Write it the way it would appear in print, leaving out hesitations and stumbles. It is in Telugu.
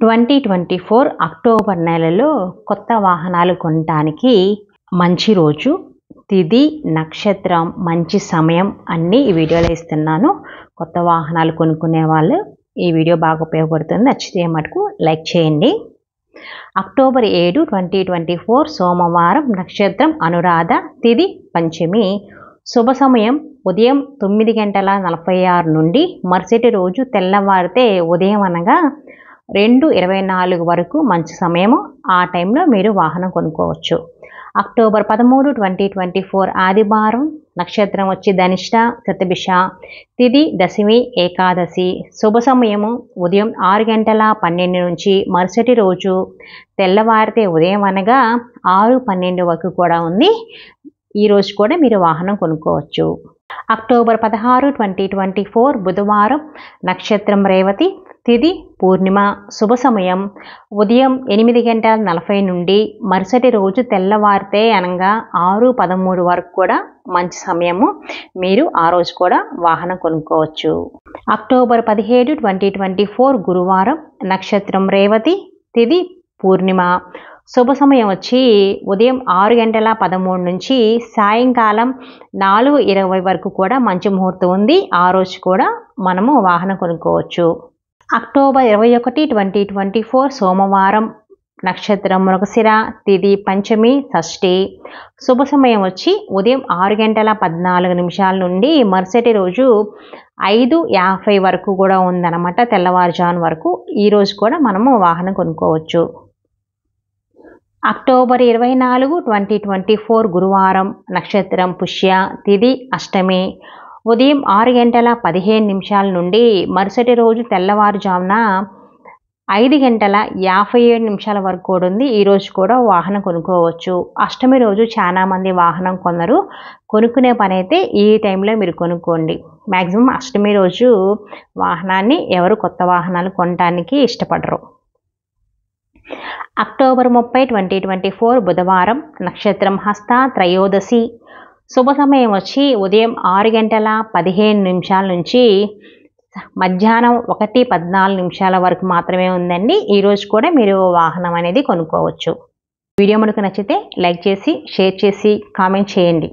2024 అక్టోబర్ నెలలో కొత్త వాహనాలు కొనడానికి మంచి రోజు, తిథి, నక్షత్రం, మంచి సమయం అన్నీ ఈ వీడియోలో ఇస్తున్నాను. కొత్త వాహనాలు కొనుక్కునే వాళ్ళు ఈ వీడియో బాగా ఉపయోగపడుతుంది. నచ్చితే మటుకు లైక్ చేయండి. అక్టోబర్ 7, 2024 సోమవారం, నక్షత్రం అనురాధ, తిథి పంచమి, శుభ సమయం ఉదయం 9:46 నుండి మరుసటి రోజు తెల్లవారితే ఉదయం అనగా 2:24 వరకు మంచి సమయము. ఆ టైంలో మీరు వాహనం కొనుక్కోవచ్చు. అక్టోబర్ 13, 2024 ఆదివారం, నక్షత్రం వచ్చి ధనిష్ట, శతభిష, తిథి దశమి, ఏకాదశి, శుభ సమయము ఉదయం 6:12 నుంచి మరుసటి రోజు తెల్లవారితే ఉదయం అనగా 6:12 వరకు కూడా ఉంది. ఈరోజు కూడా మీరు వాహనం కొనుక్కోవచ్చు. అక్టోబర్ 16, 2024 బుధవారం, నక్షత్రం రేవతి, తిథి పూర్ణిమ, శుభ సమయం ఉదయం 8:40 నుండి మరుసటి రోజు తెల్లవారితే అనగా 6:13 వరకు కూడా మంచి సమయము. మీరు ఆ రోజు కూడా వాహనం కొనుక్కోవచ్చు. అక్టోబర్ 17, 2024 గురువారం, నక్షత్రం రేవతి, తిథి పూర్ణిమ, శుభ సమయం వచ్చి ఉదయం 6:13 నుంచి సాయంకాలం 4:20 వరకు కూడా మంచి ముహూర్తం ఉంది. ఆ రోజు కూడా మనము వాహనం కొనుక్కోవచ్చు. అక్టోబర్ 21, 2024 సోమవారం, నక్షత్రం మృగశిర, తిథి పంచమి, షష్ఠి, శుభ సమయం వచ్చి ఉదయం 6:14 నుండి మరుసటి రోజు 5:50 వరకు కూడా ఉందన్నమాట, తెల్లవారుజాము వరకు. ఈరోజు కూడా మనము వాహనం కొనుక్కోవచ్చు. అక్టోబర్ 24, 2024 గురువారం, నక్షత్రం పుష్య, తిథి అష్టమి, ఉదయం 6:15 నుండి మరుసటి రోజు తెల్లవారుజామున 5:57 వరకు కూడా ఉంది. ఈరోజు కూడా వాహనం కొనుక్కోవచ్చు. అష్టమి రోజు చాలామంది వాహనం కొనరు. కొనుక్కునే పని అయితే ఈ టైంలో మీరు కొనుక్కోండి. మ్యాక్సిమం అష్టమి రోజు వాహనాన్ని ఎవరు కొత్త వాహనాలు కొనడానికి ఇష్టపడరు. అక్టోబర్ 30, 2024 బుధవారం, నక్షత్రం హస్త, త్రయోదశి, శుభ సమయం వచ్చి ఉదయం 6:15 నుంచి మధ్యాహ్నం 1:14 వరకు మాత్రమే ఉందండి. ఈరోజు కూడా మీరు వాహనం అనేది కొనుక్కోవచ్చు. వీడియో మనకు నచ్చితే లైక్ చేసి, షేర్ చేసి, కామెంట్ చేయండి.